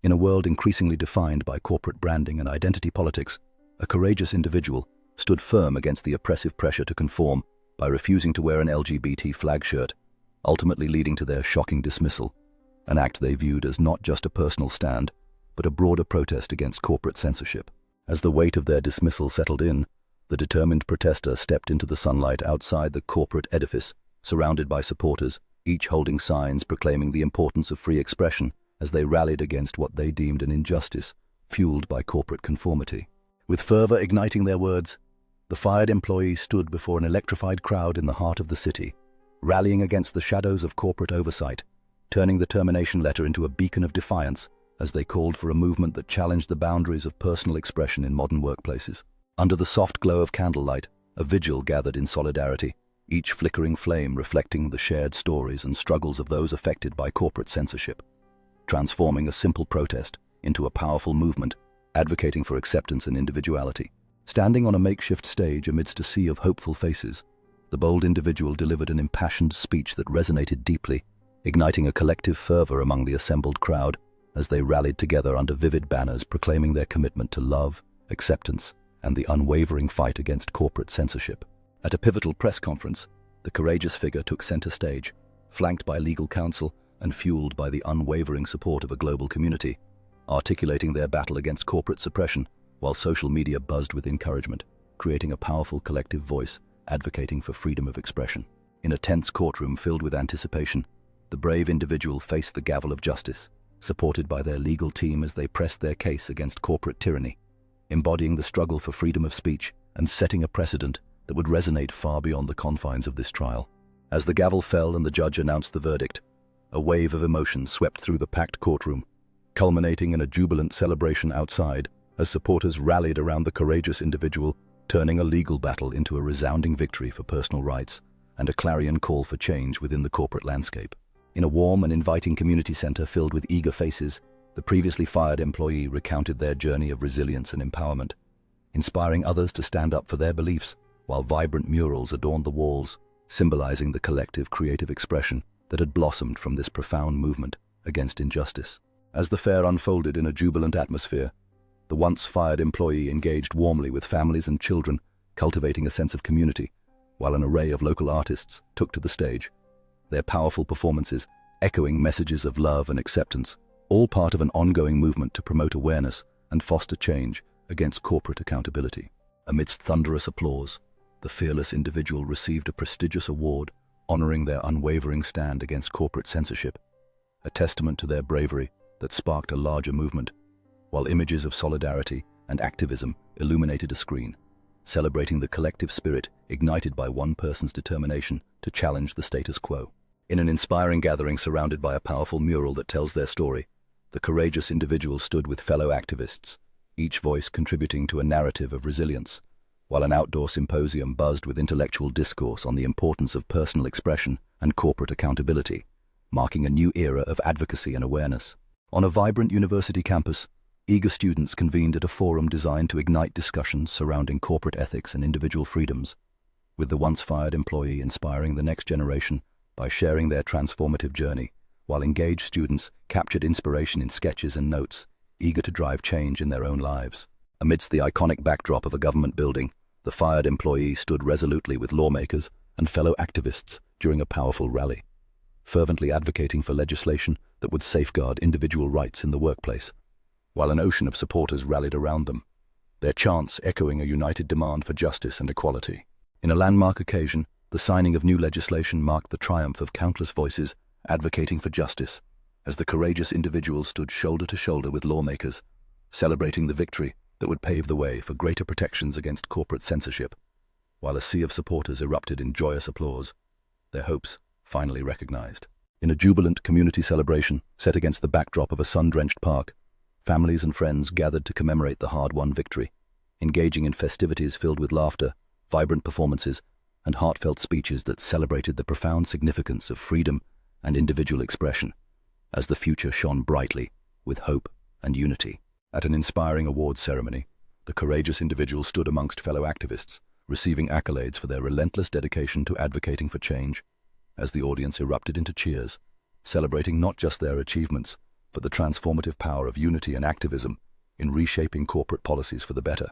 In a world increasingly defined by corporate branding and identity politics, a courageous individual stood firm against the oppressive pressure to conform by refusing to wear an LGBT flag shirt, ultimately leading to their shocking dismissal, an act they viewed as not just a personal stand, but a broader protest against corporate censorship. As the weight of their dismissal settled in, the determined protester stepped into the sunlight outside the corporate edifice, surrounded by supporters, each holding signs proclaiming the importance of free expression as they rallied against what they deemed an injustice fueled by corporate conformity. With fervor igniting their words, the fired employee stood before an electrified crowd in the heart of the city, rallying against the shadows of corporate oversight, turning the termination letter into a beacon of defiance as they called for a movement that challenged the boundaries of personal expression in modern workplaces. Under the soft glow of candlelight, a vigil gathered in solidarity, each flickering flame reflecting the shared stories and struggles of those affected by corporate censorship, transforming a simple protest into a powerful movement, advocating for acceptance and individuality. Standing on a makeshift stage amidst a sea of hopeful faces, the bold individual delivered an impassioned speech that resonated deeply, igniting a collective fervor among the assembled crowd as they rallied together under vivid banners proclaiming their commitment to love, acceptance, and the unwavering fight against corporate censorship. At a pivotal press conference, the courageous figure took center stage, flanked by legal counsel and fueled by the unwavering support of a global community, articulating their battle against corporate suppression while social media buzzed with encouragement, creating a powerful collective voice advocating for freedom of expression. In a tense courtroom filled with anticipation, the brave individual faced the gavel of justice, supported by their legal team as they pressed their case against corporate tyranny, embodying the struggle for freedom of speech and setting a precedent that would resonate far beyond the confines of this trial. As the gavel fell and the judge announced the verdict, a wave of emotion swept through the packed courtroom, culminating in a jubilant celebration outside as supporters rallied around the courageous individual, turning a legal battle into a resounding victory for personal rights and a clarion call for change within the corporate landscape. In a warm and inviting community center filled with eager faces, the previously fired employee recounted their journey of resilience and empowerment, inspiring others to stand up for their beliefs, while vibrant murals adorned the walls, symbolizing the collective creative expression that had blossomed from this profound movement against injustice. As the fair unfolded in a jubilant atmosphere, the once fired employee engaged warmly with families and children, cultivating a sense of community, while an array of local artists took to the stage, their powerful performances echoing messages of love and acceptance, all part of an ongoing movement to promote awareness and foster change against corporate accountability. Amidst thunderous applause, the fearless individual received a prestigious award honoring their unwavering stand against corporate censorship, a testament to their bravery that sparked a larger movement, while images of solidarity and activism illuminated a screen, celebrating the collective spirit ignited by one person's determination to challenge the status quo. In an inspiring gathering surrounded by a powerful mural that tells their story, the courageous individual stood with fellow activists, each voice contributing to a narrative of resilience, while an outdoor symposium buzzed with intellectual discourse on the importance of personal expression and corporate accountability, marking a new era of advocacy and awareness. On a vibrant university campus, eager students convened at a forum designed to ignite discussions surrounding corporate ethics and individual freedoms, with the once-fired employee inspiring the next generation by sharing their transformative journey, while engaged students captured inspiration in sketches and notes, eager to drive change in their own lives. Amidst the iconic backdrop of a government building, the fired employee stood resolutely with lawmakers and fellow activists during a powerful rally, fervently advocating for legislation that would safeguard individual rights in the workplace, while an ocean of supporters rallied around them, their chants echoing a united demand for justice and equality. In a landmark occasion, the signing of new legislation marked the triumph of countless voices advocating for justice, as the courageous individual stood shoulder to shoulder with lawmakers, celebrating the victory that would pave the way for greater protections against corporate censorship. While a sea of supporters erupted in joyous applause, their hopes finally recognized. In a jubilant community celebration set against the backdrop of a sun-drenched park, families and friends gathered to commemorate the hard-won victory, engaging in festivities filled with laughter, vibrant performances, and heartfelt speeches that celebrated the profound significance of freedom and individual expression, as the future shone brightly with hope and unity. At an inspiring awards ceremony, the courageous individual stood amongst fellow activists, receiving accolades for their relentless dedication to advocating for change, as the audience erupted into cheers, celebrating not just their achievements, but the transformative power of unity and activism in reshaping corporate policies for the better.